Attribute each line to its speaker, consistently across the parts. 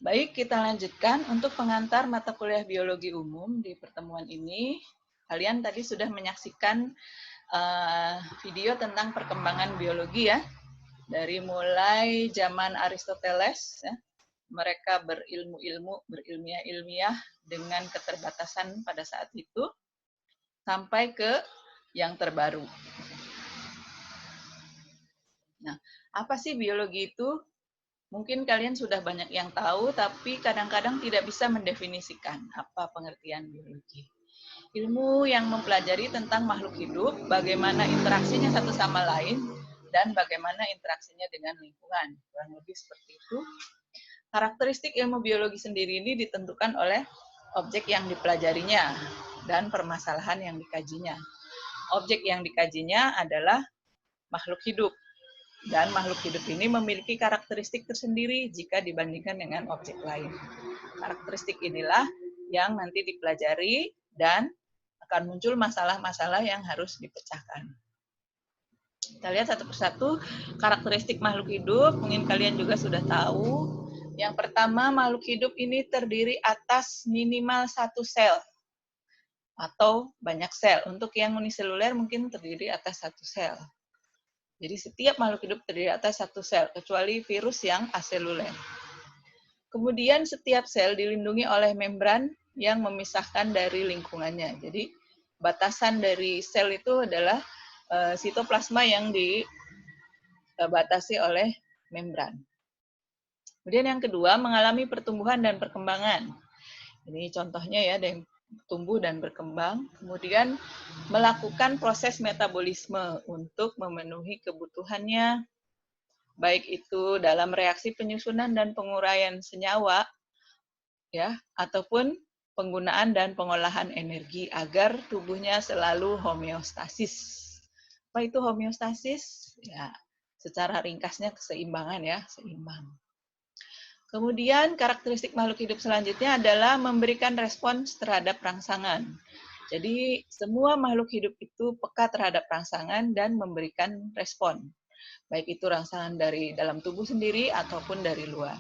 Speaker 1: Baik, kita lanjutkan untuk pengantar mata kuliah biologi umum di pertemuan ini. Kalian tadi sudah menyaksikan video tentang perkembangan biologi ya, dari mulai zaman Aristoteles, ya, mereka berilmiah-ilmiah dengan keterbatasan pada saat itu, sampai ke yang terbaru. Nah, apa sih biologi itu? Mungkin kalian sudah banyak yang tahu, tapi kadang-kadang tidak bisa mendefinisikan apa pengertian biologi. Ilmu yang mempelajari tentang makhluk hidup, bagaimana interaksinya satu sama lain, dan bagaimana interaksinya dengan lingkungan. Kurang lebih seperti itu. Karakteristik ilmu biologi sendiri ini ditentukan oleh objek yang dipelajarinya dan permasalahan yang dikajinya. Objek yang dikajinya adalah makhluk hidup. Dan makhluk hidup ini memiliki karakteristik tersendiri jika dibandingkan dengan objek lain. Karakteristik inilah yang nanti dipelajari dan akan muncul masalah-masalah yang harus dipecahkan. Kita lihat satu persatu karakteristik makhluk hidup, mungkin kalian juga sudah tahu. Yang pertama, makhluk hidup ini terdiri atas minimal satu sel atau banyak sel. Untuk yang uniseluler mungkin terdiri atas satu sel. Jadi setiap makhluk hidup terdiri atas satu sel, kecuali virus yang aseluler. Kemudian setiap sel dilindungi oleh membran yang memisahkan dari lingkungannya. Jadi batasan dari sel itu adalah sitoplasma yang dibatasi oleh membran. Kemudian yang kedua, mengalami pertumbuhan dan perkembangan. Ini contohnya ya, ada yang tumbuh dan berkembang, kemudian melakukan proses metabolisme untuk memenuhi kebutuhannya, baik itu dalam reaksi penyusunan dan penguraian senyawa, ya, ataupun penggunaan dan pengolahan energi agar tubuhnya selalu homeostasis. Apa itu homeostasis? Ya, secara ringkasnya keseimbangan ya, seimbang. Kemudian karakteristik makhluk hidup selanjutnya adalah memberikan respons terhadap rangsangan. Jadi semua makhluk hidup itu peka terhadap rangsangan dan memberikan respon. Baik itu rangsangan dari dalam tubuh sendiri ataupun dari luar.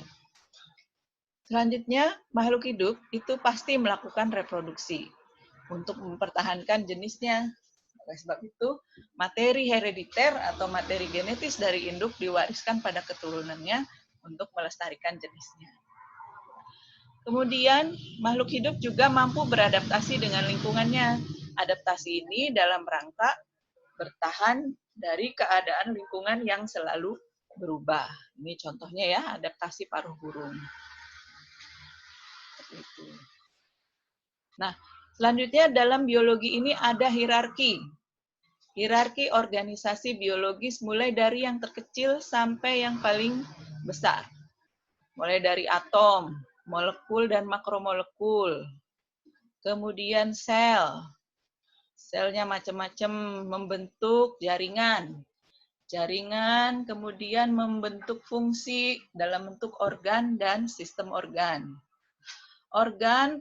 Speaker 1: Selanjutnya, makhluk hidup itu pasti melakukan reproduksi untuk mempertahankan jenisnya. Oleh sebab itu, materi herediter atau materi genetis dari induk diwariskan pada keturunannya untuk melestarikan jenisnya. Kemudian, makhluk hidup juga mampu beradaptasi dengan lingkungannya. Adaptasi ini dalam rangka bertahan dari keadaan lingkungan yang selalu berubah. Ini contohnya ya, adaptasi paruh burung. Nah, selanjutnya dalam biologi ini ada hierarki. Hierarki organisasi biologis mulai dari yang terkecil sampai yang paling besar. Mulai dari atom, molekul dan makromolekul. Kemudian sel. Selnya macam-macam membentuk jaringan. Jaringan kemudian membentuk fungsi dalam bentuk organ dan sistem organ. Organ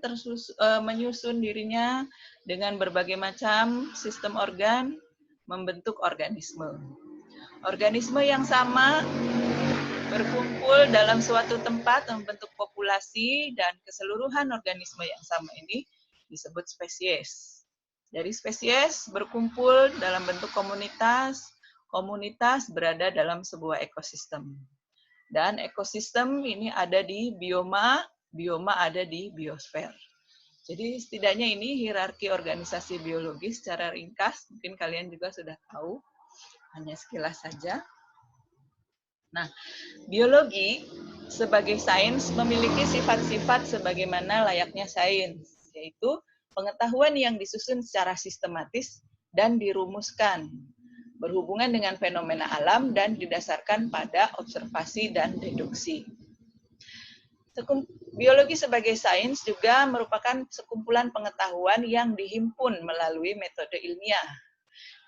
Speaker 1: menyusun dirinya dengan berbagai macam sistem organ membentuk organisme. Organisme yang sama berkumpul dalam suatu tempat membentuk populasi dan keseluruhan organisme yang sama ini disebut spesies. Dari spesies berkumpul dalam bentuk komunitas, komunitas berada dalam sebuah ekosistem. Dan ekosistem ini ada di bioma, bioma ada di biosfer. Jadi setidaknya ini hierarki organisasi biologi secara ringkas, mungkin kalian juga sudah tahu, hanya sekilas saja. Nah, biologi sebagai sains memiliki sifat-sifat sebagaimana layaknya sains, yaitu pengetahuan yang disusun secara sistematis dan dirumuskan, berhubungan dengan fenomena alam dan didasarkan pada observasi dan deduksi. Biologi sebagai sains juga merupakan sekumpulan pengetahuan yang dihimpun melalui metode ilmiah,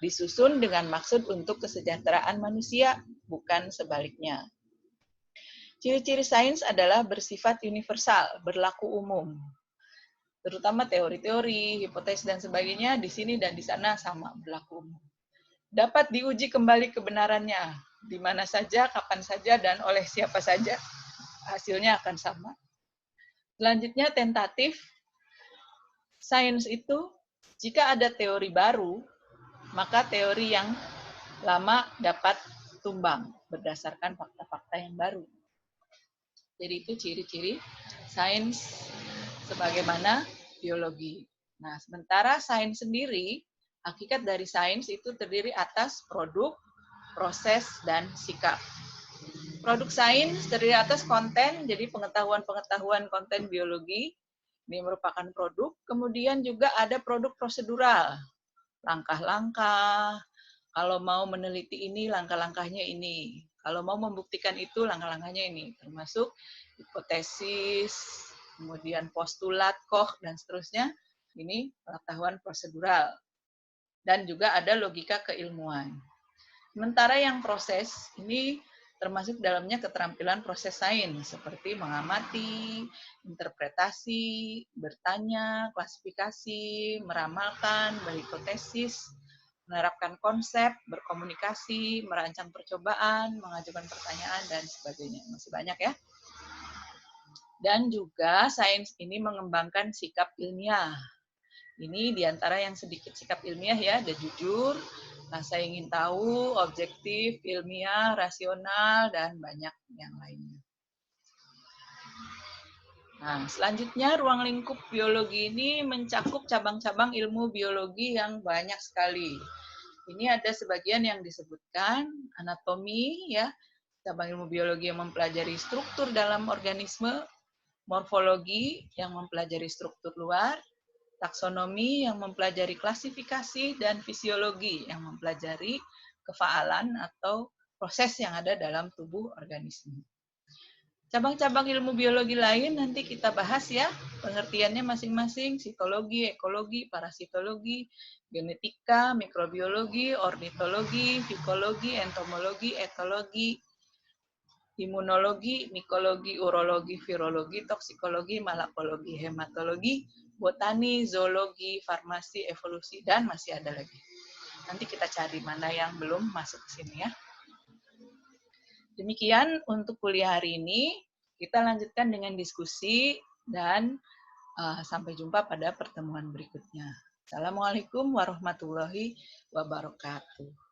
Speaker 1: disusun dengan maksud untuk kesejahteraan manusia, bukan sebaliknya. Ciri-ciri sains adalah bersifat universal, berlaku umum. Terutama teori-teori, hipotesis, dan sebagainya, di sini dan di sana sama, berlaku umum. Dapat diuji kembali kebenarannya, di mana saja, kapan saja, dan oleh siapa saja, hasilnya akan sama. Selanjutnya tentatif. Sains itu jika ada teori baru, maka teori yang lama dapat tumbang berdasarkan fakta-fakta yang baru. Jadi itu ciri-ciri sains sebagaimana biologi. Nah, sementara sains sendiri, hakikat dari sains itu terdiri atas produk, proses, dan sikap. Produk sains terdiri atas konten, jadi pengetahuan-pengetahuan konten biologi, ini merupakan produk. Kemudian juga ada produk prosedural, langkah-langkah, kalau mau meneliti ini, langkah-langkahnya ini. Kalau mau membuktikan itu, langkah-langkahnya ini. Termasuk hipotesis, kemudian postulat, Koch, dan seterusnya. Ini pengetahuan prosedural. Dan juga ada logika keilmuan. Sementara yang proses, ini termasuk dalamnya keterampilan proses sains, seperti mengamati, interpretasi, bertanya, klasifikasi, meramalkan, berhipotesis, menerapkan konsep, berkomunikasi, merancang percobaan, mengajukan pertanyaan, dan sebagainya. Masih banyak ya. Dan juga sains ini mengembangkan sikap ilmiah. Ini diantara yang sedikit sikap ilmiah ya, ada jujur, saya ingin tahu, objektif, ilmiah, rasional, dan banyak yang lainnya. Nah, selanjutnya ruang lingkup biologi ini mencakup cabang-cabang ilmu biologi yang banyak sekali. Ini ada sebagian yang disebutkan anatomi ya, cabang ilmu biologi yang mempelajari struktur dalam organisme, morfologi yang mempelajari struktur luar, taksonomi yang mempelajari klasifikasi, dan fisiologi yang mempelajari kefaalan atau proses yang ada dalam tubuh organisme. Cabang-cabang ilmu biologi lain nanti kita bahas ya, pengertiannya masing-masing, sitologi, ekologi, parasitologi, genetika, mikrobiologi, ornitologi, fikologi, entomologi, etologi, imunologi, mikologi, urologi, virologi, toksikologi, malakologi, hematologi, botani, zoologi, farmasi, evolusi, dan masih ada lagi. Nanti kita cari mana yang belum masuk ke sini ya. Demikian untuk kuliah hari ini. Kita lanjutkan dengan diskusi dan sampai jumpa pada pertemuan berikutnya. Assalamualaikum warahmatullahi wabarakatuh.